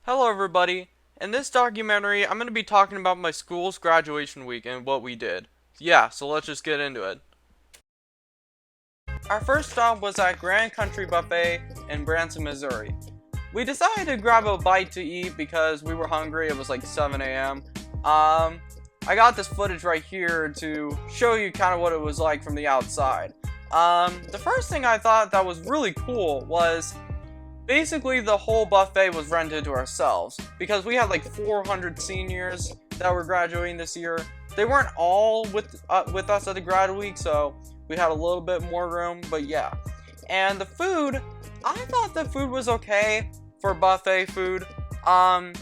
Hello everybody. In this documentary, I'm going to be talking about my school's graduation week and what we did. Yeah, so let's just get into it. Our first stop was at Grand Country Buffet in Branson, Missouri. We decided to grab a bite to eat because we were hungry. It was like 7 a.m. I got this footage right here to show you kind of what it was like from the outside. The first thing I thought that was really cool was basically the whole buffet was rented to ourselves because we had like 400 seniors that were graduating this year. They weren't all with us at the grad week, so we had a little bit more room, but yeah. And the food, I thought the food was okay for buffet food. I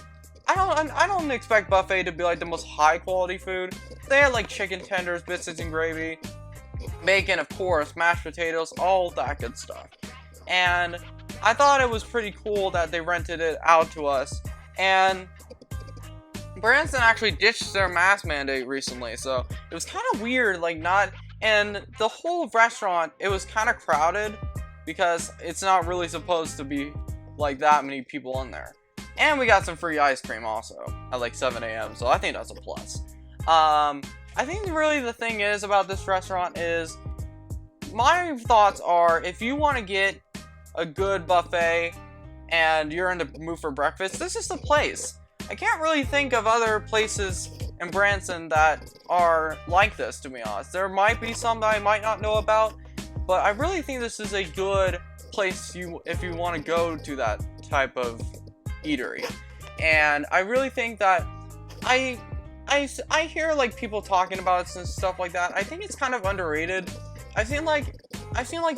don't expect buffet to be like the most high quality food. They had like chicken tenders, biscuits and gravy, bacon, of course, mashed potatoes, all that good stuff. And I thought it was pretty cool that they rented it out to us. And Branson actually ditched their mask mandate recently, so it was kind of weird, like and the whole restaurant, it was kind of crowded because it's not really supposed to be like that many people in there. And we got some free ice cream also at like 7 a.m., so I think that's a plus. I think really the thing is about this restaurant is, my thoughts are, if you want to get a good buffet and you're in the mood for breakfast, this is the place. I can't really think of other places in Branson that are like this, to be honest. There might be some that I might not know about, but I really think this is a good place if you want to go to that type of eatery. And I really think that I hear like people talking about it and stuff like that. I think it's kind of underrated. I feel like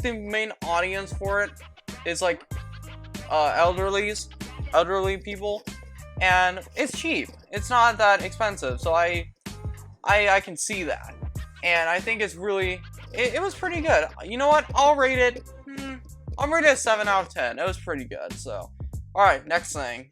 the main audience for it is like elderly people, and it's cheap. It's not that expensive, so I can see that, and I think it's really it was pretty good. You know what? I'll rate it. I'll rate it a 7 out of 10. It was pretty good. So, all right, next thing.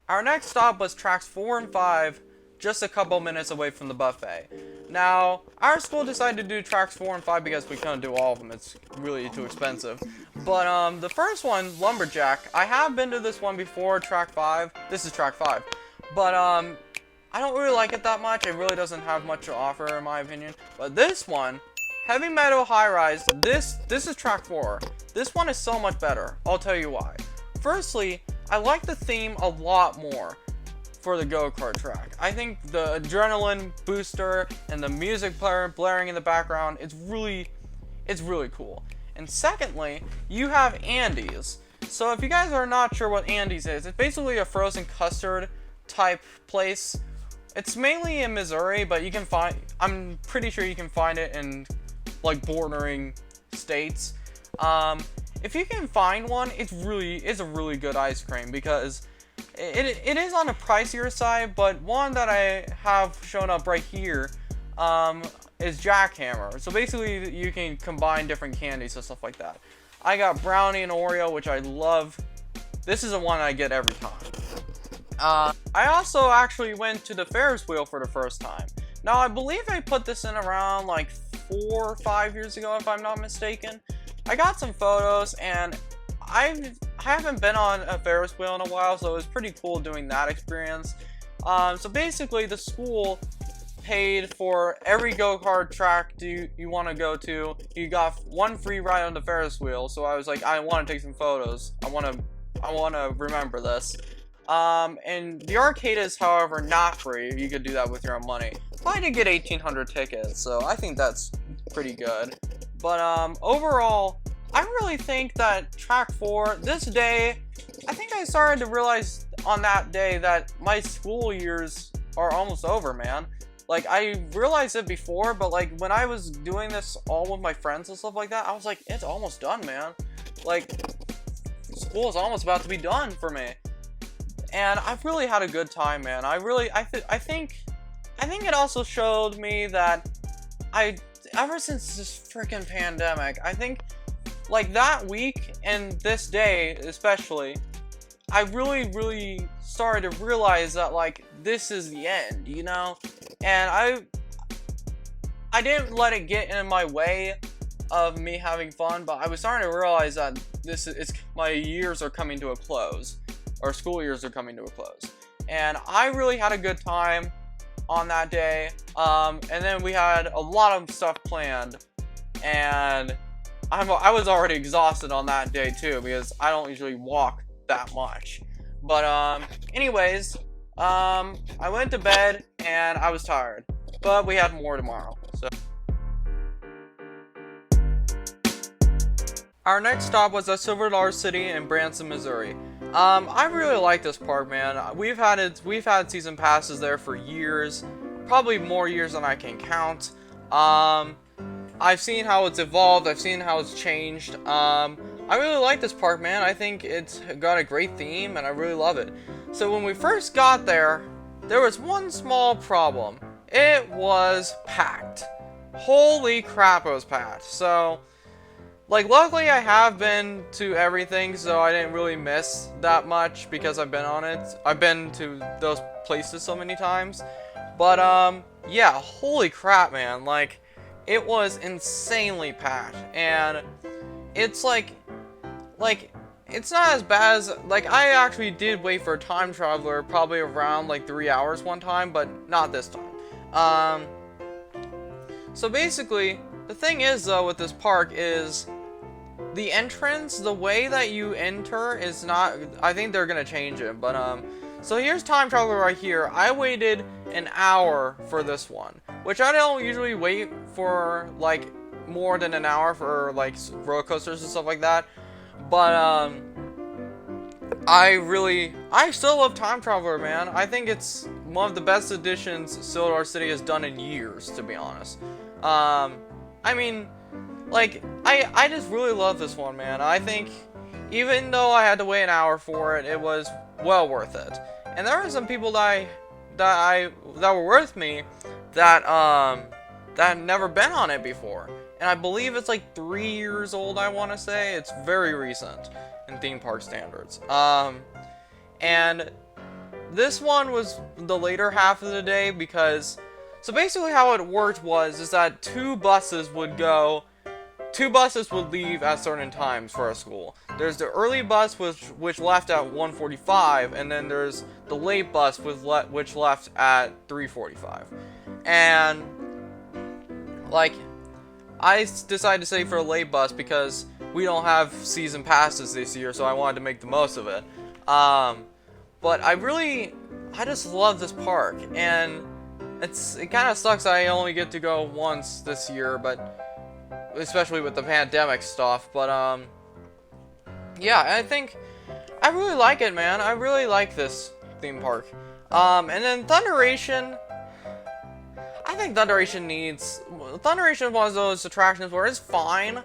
Our next stop was tracks 4 and 5, just a couple minutes away from the buffet. Now, our school decided to do tracks 4 and 5 because we couldn't do all of them. It's really too expensive. But the first one, Lumberjack, I have been to this one before, track 5. This is track 5. But I don't really like it that much. It really doesn't have much to offer in my opinion. But this one, Heavy Meadow High Rise, this is track 4. This one is so much better. I'll tell you why. Firstly, I like the theme a lot more for the go-kart track. I think the adrenaline booster and the music player blaring in the background, it's really cool. And secondly, you have Andy's. So if you guys are not sure what Andy's is, it's basically a frozen custard type place. It's mainly in Missouri, but I'm pretty sure you can find it in like bordering states. If you can find one, it's a really good ice cream because it is on the pricier side, but one that I have shown up right here is Jackhammer. So basically, you can combine different candies and stuff like that. I got brownie and Oreo, which I love. This is the one I get every time. I also actually went to the Ferris wheel for the first time. Now, I believe I put this in around like 4 or 5 years ago, if I'm not mistaken. I got some photos, and I haven't been on a Ferris wheel in a while, so it was pretty cool doing that experience. So basically, the school paid for every go-kart track you want to go to. You got one free ride on the Ferris wheel, so I was like, I want to take some photos. I want to remember this. And the arcade is, however, not free. You could do that with your own money. But I did get 1,800 tickets, so I think that's pretty good. But overall, I really think that track 4, this day, I think I started to realize on that day that my school years are almost over, man. Like, I realized it before, but like when I was doing this all with my friends and stuff like that, I was like, it's almost done, man. Like, school is almost about to be done for me. And I've really had a good time, man. I think it also showed me that ever since this freaking pandemic, I think like that week and this day especially, I really started to realize that like this is the end, you know? And I didn't let it get in my way of me having fun, but I was starting to realize that my years are coming to a close. our school years are coming to a close. And I really had a good time on that day. And then we had a lot of stuff planned, and I was already exhausted on that day too, because I don't usually walk that much. But anyways, I went to bed and I was tired, but we had more tomorrow. So our next stop was at Silver City in Branson, Missouri. I really like this park, man. We've had season passes there for years, probably more years than I can count. I've seen how it's evolved. I've seen how it's changed. I really like this park, man. I think it's got a great theme, and I really love it. So when we first got there, there was one small problem. It was packed. Holy crap, it was packed. So, like, luckily I have been to everything, so I didn't really miss that much because I've been on it. I've been to those places so many times. But, yeah, holy crap, man. Like, it was insanely packed. And it's like, it's not as bad as, like, I actually did wait for a time traveler probably around, like, 3 hours one time, but not this time. So basically, the thing is, though, with this park is the entrance, the way that you enter is not, I think they're gonna change it, but, so here's time traveler right here. I waited an hour for this one, which I don't usually wait for, like, more than an hour for, like, roller coasters and stuff like that. But, I still love Time Traveler, man. I think it's one of the best additions Silver City has done in years, to be honest. I mean, like, I just really love this one, man. I think, even though I had to wait an hour for it, it was well worth it. And there were some people that were with me that had never been on it before. And I believe it's like 3 years old, I want to say. It's very recent in theme park standards. And this one was the later half of the day because, so basically how it worked is that two buses would leave at certain times for a school. There's the early bus which left at 1:45, and then there's the late bus which left at 3:45. And, like, I decided to stay for a late bus because we don't have season passes this year, so I wanted to make the most of it. But I just love this park, and it kind of sucks I only get to go once this year, but especially with the pandemic stuff. But yeah, I think I really like it, man. I really like this theme park. And then Thunderation. I think Thunderation is one of those attractions where it's fine,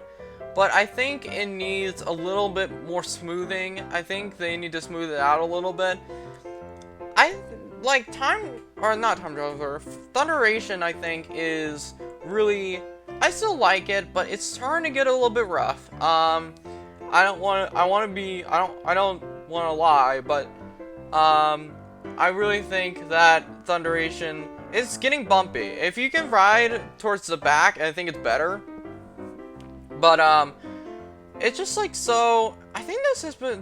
but I think it needs a little bit more smoothing. I think they need to smooth it out a little bit. Thunderation, I think, is really, I still like it, but it's starting to get a little bit rough. I don't want to lie, but, I really think that Thunderation, it's getting bumpy. If you can ride towards the back, I think it's better. But, it's just like, so, I think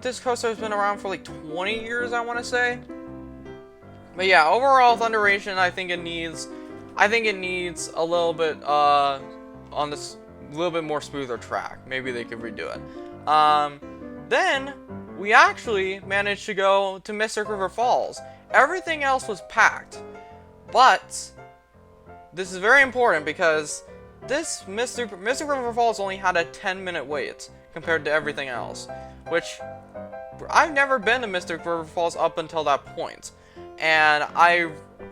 this coaster has been around for like 20 years, I want to say. But yeah, overall, Thunderation, I think it needs a little bit, on this, little bit more smoother track. Maybe they could redo it. Then, we actually managed to go to Mystic River Falls. Everything else was packed. But this is very important because this Mystic River Falls only had a 10-minute wait compared to everything else, which I've never been to Mystic River Falls up until that point, and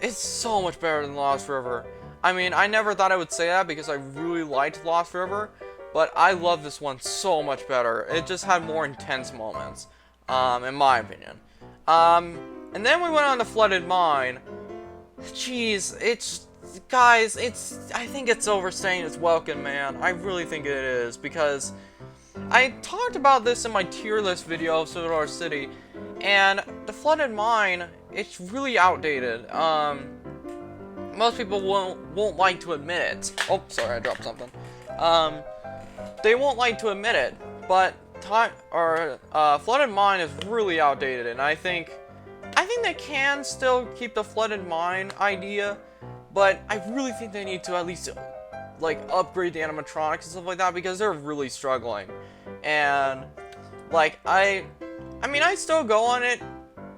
it's so much better than Lost River. I mean, I never thought I would say that because I really liked Lost River, but I love this one so much better. It just had more intense moments, in my opinion. And then we went on the Flooded Mine. Jeez, I think it's overstaying its welcome, man. I really think it is, because I talked about this in my tier list video of Silver City, and the Flooded Mine, it's really outdated. Most people won't like to admit it. Oh, sorry, I dropped something. They won't like to admit it, but flooded mine is really outdated, and I think they can still keep the flooded mine idea, but I really think they need to at least like upgrade the animatronics and stuff like that, because they're really struggling. And like I mean, I still go on it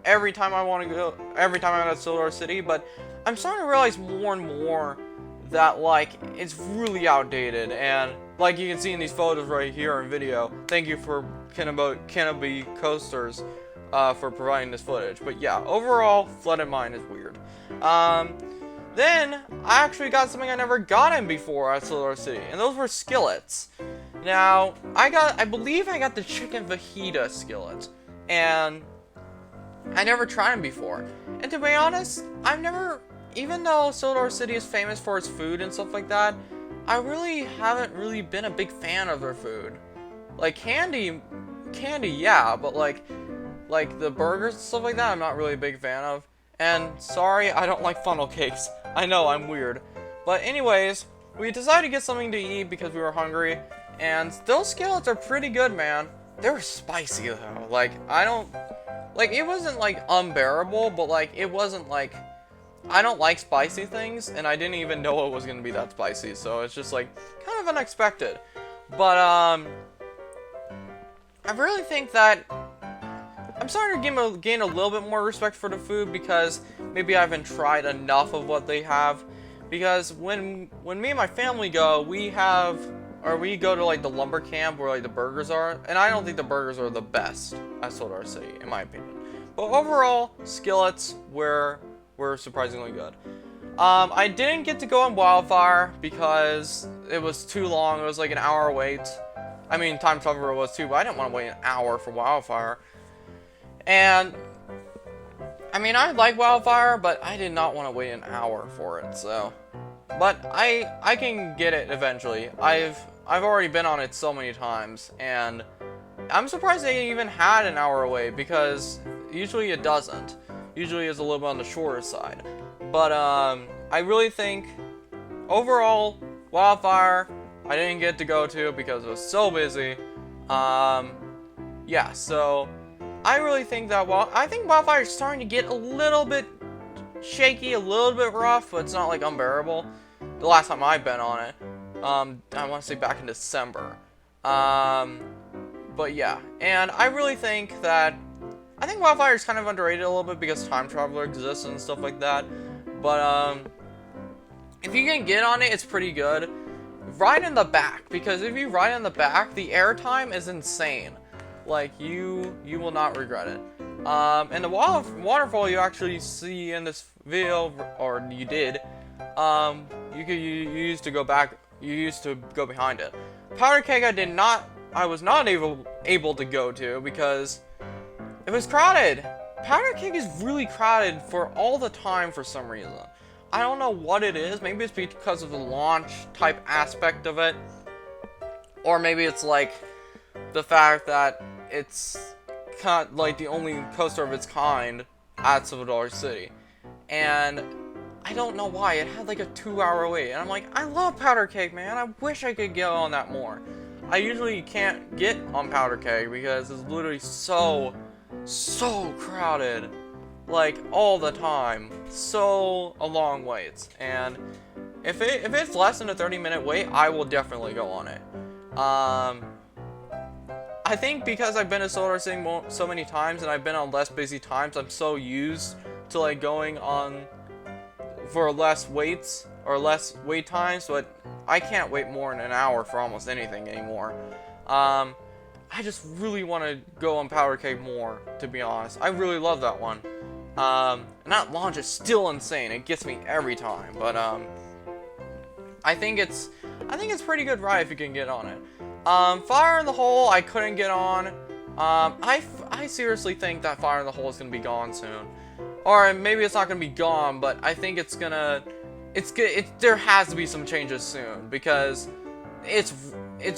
every time I want to go, every time I'm at Solar City, but I'm starting to realize more and more that like it's really outdated. And like you can see in these photos right here in video, thank you for Canopy Coasters for providing this footage. But yeah, overall, flooded mine is weird. Then I actually got something I never gotten before at Solar City, and those were skillets. Now I believe I got the chicken fajita skillet, and I never tried them before. And to be honest, I've never, even though Solar City is famous for its food and stuff like that, I really haven't really been a big fan of their food. Like candy, yeah, but like the burgers and stuff like that, I'm not really a big fan of. And sorry, I don't like funnel cakes. I know, I'm weird. But anyways, we decided to get something to eat because we were hungry, and those skillets are pretty good, man. They were spicy though. Like, it wasn't like unbearable, but like it wasn't like, I don't like spicy things, and I didn't even know it was gonna be that spicy, so it's just like kind of unexpected. But I really think that I'm starting to gain a little bit more respect for the food, because maybe I haven't tried enough of what they have. Because when me and my family go, we go to like the lumber camp where like the burgers are, and I don't think the burgers are the best at Solar City, in my opinion. But overall, skillets were surprisingly good. I didn't get to go on Wildfire because it was too long. It was like an hour wait. I mean, Time Traveler was too, but I didn't want to wait an hour for Wildfire. And I mean, I like Wildfire, but I did not want to wait an hour for it. So, but I can get it eventually. I've already been on it so many times, and I'm surprised they even had an hour wait, because usually it doesn't. Usually it's a little bit on the shorter side. But I really think overall, Wildfire I didn't get to go to because it was so busy. Yeah, so I really think that I think Wildfire is starting to get a little bit shaky, a little bit rough, but it's not like unbearable. The last time I've been on it, I want to say back in December. But yeah, and I really think I think Wildfire is kind of underrated a little bit because Time Traveler exists and stuff like that. But if you can get on it, it's pretty good. Ride in the back, because if you ride in the back, the airtime is insane. Like, you will not regret it. And the waterfall you actually see in this video, or you did, you used to go back, you used to go behind it. Powder Keg I was not able to go to because it was crowded. Powder Keg is really crowded for all the time for some reason. I don't know what it is. Maybe it's because of the launch type aspect of it, or maybe it's like the fact that it's kind of like the only coaster of its kind at Solar City, and I don't know why. It had like a 2-hour wait, and I'm like, I love Powder Keg, man. I wish I could get on that more. I usually can't get on Powder Keg because it's literally so crowded, like all the time. So a long waits, and if it's less than a 30-minute wait, I will definitely go on it. I think because I've been to Solar City so many times, and I've been on less busy times, I'm so used to like going on for less waits or less wait times, but I can't wait more than an hour for almost anything anymore. I just really want to go on Powder Keg more, to be honest. I really love that one. And that launch is still insane. It gets me every time, but I think it's pretty good ride if you can get on it. Fire in the Hole I couldn't get on. I seriously think that Fire in the Hole is gonna be gone soon, or maybe it's not gonna be gone, but I think it's gonna. There has to be some changes soon because it's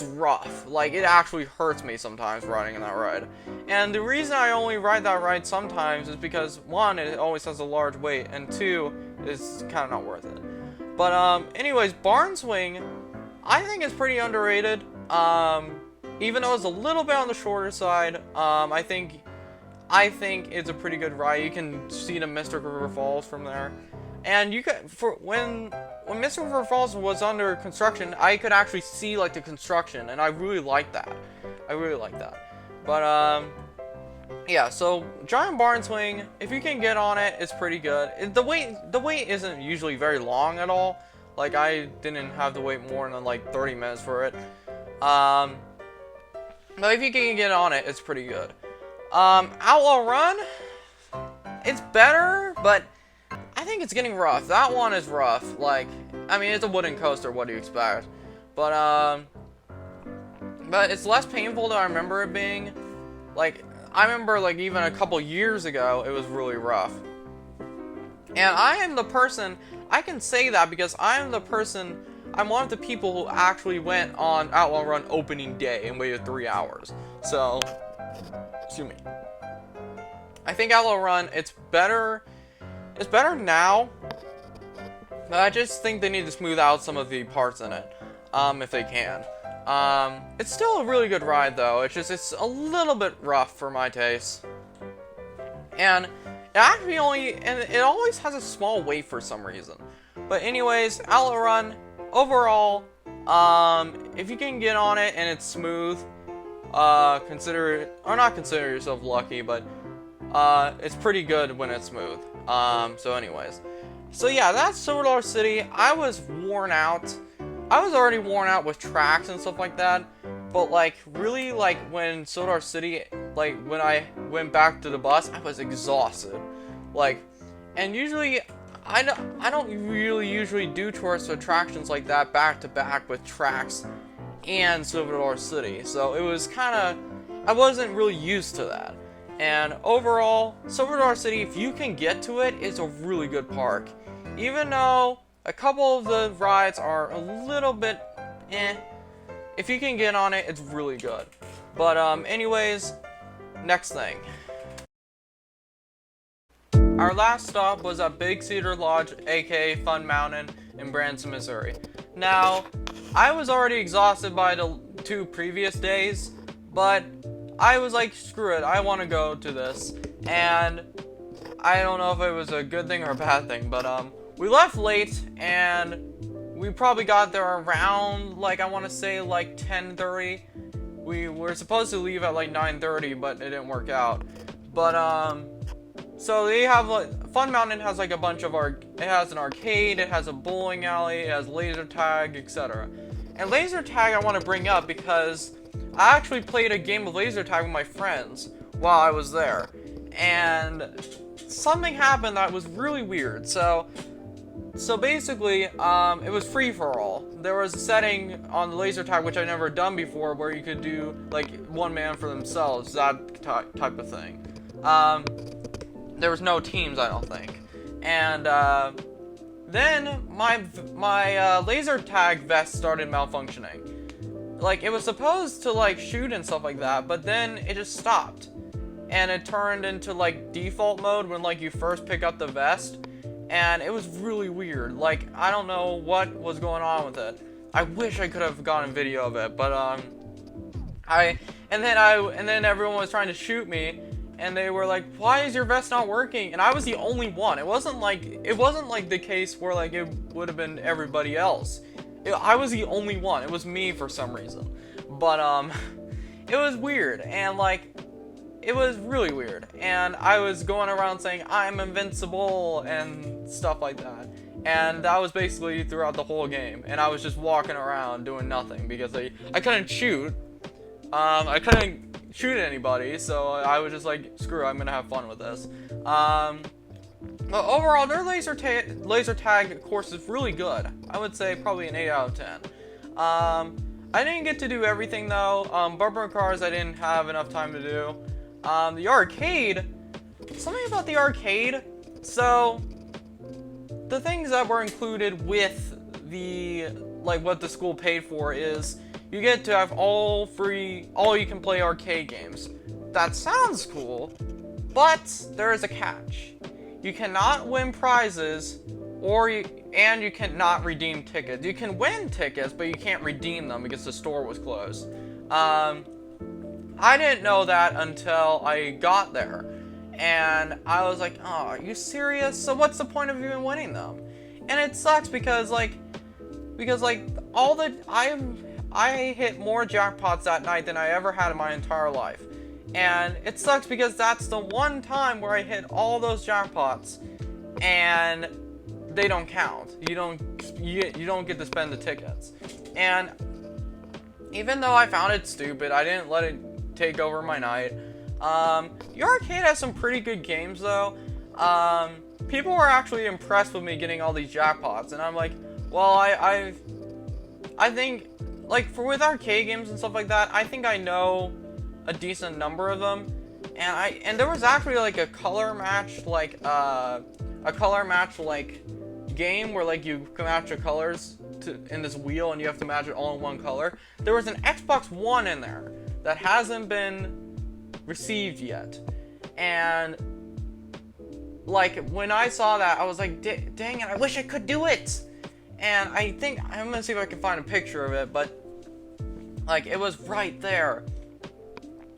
rough. Like, it actually hurts me sometimes riding in that ride. And the reason I only ride that ride sometimes is because, one, it always has a large wait, and two, it's kind of not worth it. But anyways, Barn Swing, I think it's pretty underrated. even though it's a little bit on the shorter side, I think it's a pretty good ride. You can see the Mystic River Falls from there, and you could when Mystic River Falls was under construction, I could actually see like the construction, and I really liked that. But yeah. So Giant Barn Swing, if you can get on it, it's pretty good. The wait isn't usually very long at all. Like I didn't have to wait more than like 30 minutes for it. But if you can get on it, it's pretty good. Outlaw Run, it's better, but I think it's getting rough. That one is rough. Like, I mean, it's a wooden coaster. What do you expect? But it's less painful than I remember it being. Like, I remember like even a couple years ago, it was really rough. And I am the person. I can say that because I'm one of the people who actually went on Outlaw Run opening day and waited 3 hours. So, excuse me. I think Outlaw Run, it's better now. But I just think they need to smooth out some of the parts in it, if they can. It's still a really good ride though. It's a little bit rough for my taste. And it always has a small wait for some reason. But anyways, Outlaw Run, overall, if you can get on it and it's smooth, not consider yourself lucky, but it's pretty good when it's smooth. So anyways, so yeah, that's Silver City. I was worn out. I was already worn out with tracks and stuff like that, but like really, like when Silver City, like when I went back to the bus, I was exhausted. Like, and usually I don't really usually do tourist attractions like that back to back with tracks and Silver City. So it was kind of, I wasn't really used to that. And overall, Silver City, if you can get to it, is a really good park. Even though a couple of the rides are a little bit if you can get on it, it's really good. But anyways, next thing. Our last stop was at Big Cedar Lodge, aka Fun Mountain, in Branson, Missouri. Now, I was already exhausted by the 2 previous days, but I was like, screw it, I want to go to this. And I don't know if it was a good thing or a bad thing, but we left late, and we probably got there around, like, I want to say, like, 10:30. We were supposed to leave at, like, 9:30, but it didn't work out. But, so they have, like, Fun Mountain has, like, a bunch of it has an arcade, it has a bowling alley, it has laser tag, etc. And laser tag I want to bring up because I actually played a game of laser tag with my friends while I was there. And something happened that was really weird. So basically, it was free for all. There was a setting on the laser tag, which I'd never done before, where you could do, like, one man for themselves, that type of thing. There was no teams, I don't think. And, then my laser tag vest started malfunctioning. Like, it was supposed to, like, shoot and stuff like that, but then it just stopped. And it turned into, like, default mode when, like, you first pick up the vest. And it was really weird. Like, I don't know what was going on with it. I wish I could have gotten video of it, but and then everyone was trying to shoot me, and they were like, "Why is your vest not working?" And I was the only one. It wasn't like the case where like it would have been everybody else. I was the only one. It was me for some reason. But it was weird, and like it was really weird. And I was going around saying I'm invincible and stuff like that. And that was basically throughout the whole game. And I was just walking around doing nothing because I couldn't shoot. I couldn't shoot anybody, so I was just like, screw it, I'm gonna have fun with this. But overall, their laser tag course is really good. I would say probably an 8 out of 10. I didn't get to do everything though. Bumper cars I didn't have enough time to do. The arcade, something about the arcade. So the things that were included with the, like what the school paid for is you get to have all you can play arcade games. That sounds cool, but there is a catch. You cannot win prizes, and you cannot redeem tickets. You can win tickets, but you can't redeem them because the store was closed. I didn't know that until I got there. And I was like, oh, are you serious? So what's the point of even winning them? And it sucks because all the I hit more jackpots that night than I ever had in my entire life. And it sucks because that's the one time where I hit all those jackpots and they don't count. You don't get to spend the tickets. And even though I found it stupid, I didn't let it take over my night. The arcade has some pretty good games though. People were actually impressed with me getting all these jackpots, and I'm like, well, I think, like, with arcade games and stuff like that, I think I know a decent number of them, and there was actually like a color match game where like you can match your colors in this wheel, and you have to match it all in one color. There was an Xbox One in there that hasn't been received yet, and like when I saw that, I was like, dang it, I wish I could do it. And I think I'm gonna see if I can find a picture of it, but like it was right there,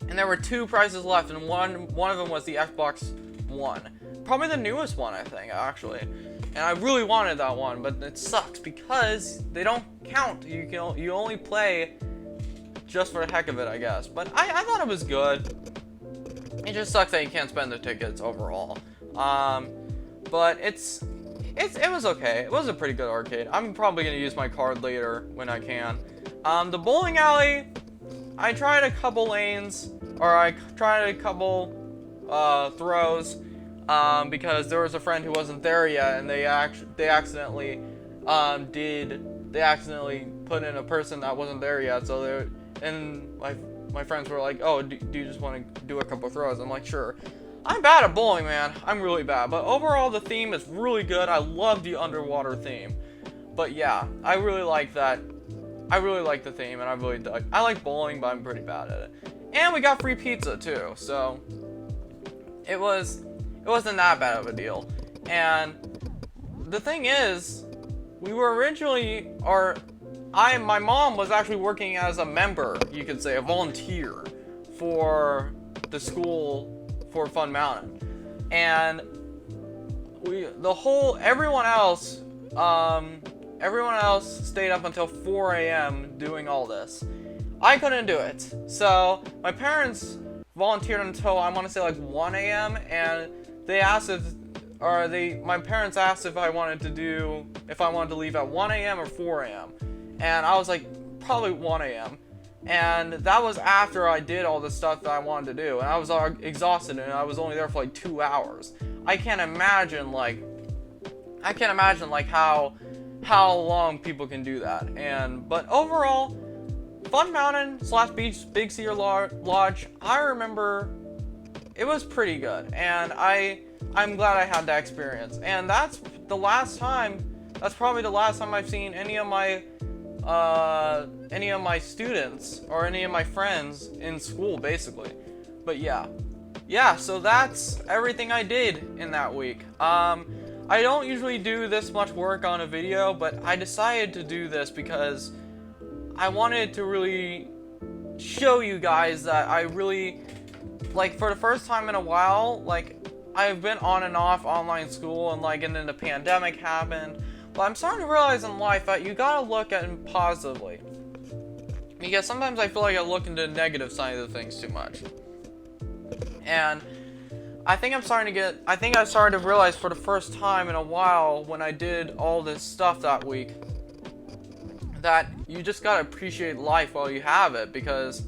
and there were 2 prizes left, and one of them was the Xbox One, probably the newest one, I think, actually. And I really wanted that one, but it sucks because they don't count. You only play just for the heck of it, I guess. But I thought it was good. It just sucks that you can't spend the tickets overall. But it was okay. It was a pretty good arcade. I'm probably gonna use my card later when I can. The bowling alley, I tried a couple lanes, or I tried a couple throws, because there was a friend who wasn't there yet, and they accidentally put in a person that wasn't there yet. So my friends were like, oh, do you just want to do a couple throws? I'm like, sure. I'm bad at bowling, man. I'm really bad. But overall, the theme is really good. I love the underwater theme. But yeah, I really like that. I really like the theme, and I like bowling, but I'm pretty bad at it. And we got free pizza too, so it wasn't that bad of a deal. And the thing is, we were originally, my mom was actually working as a member, you could say, a volunteer for the school for Fun Mountain. And everyone else stayed up until 4 a.m. doing all this. I couldn't do it. So my parents volunteered until, I want to say, like 1 a.m. and my parents asked if I wanted to leave at 1 a.m. or 4 a.m. And I was like, probably 1 a.m. And that was after I did all the stuff that I wanted to do. And I was exhausted, and I was only there for like 2 hours. I can't imagine how long people can do that. But overall, Fun Mountain / Big Cedar Lodge, I remember it was pretty good, and I'm glad I had that experience. And that's probably the last time I've seen any of my students or any of my friends in school, basically. But yeah, so that's everything I did in that week. I don't usually do this much work on a video, but I decided to do this because I wanted to really show you guys that I really, like, for the first time in a while, like, I've been on and off online school, and then the pandemic happened. But I'm starting to realize in life that you gotta look at it positively. Because sometimes I feel like I look into the negative side of things too much. And I think I started to realize for the first time in a while, when I did all this stuff that week, that you just gotta appreciate life while you have it, because,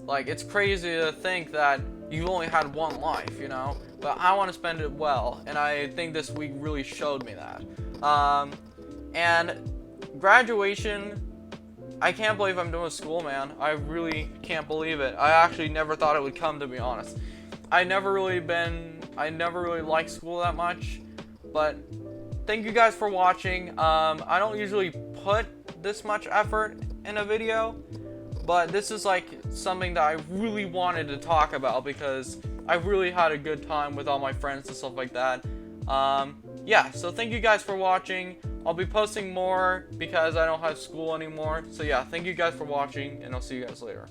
like, it's crazy to think that you've only had one life, you know? But I want to spend it well, and I think this week really showed me that. And graduation, I can't believe I'm doing school, man. I really can't believe it. I actually never thought it would come, to be honest. I never really liked school that much, but thank you guys for watching. I don't usually put this much effort in a video, but this is like something that I really wanted to talk about because I really had a good time with all my friends and stuff like that. Yeah, so thank you guys for watching. I'll be posting more because I don't have school anymore. So yeah, thank you guys for watching, and I'll see you guys later.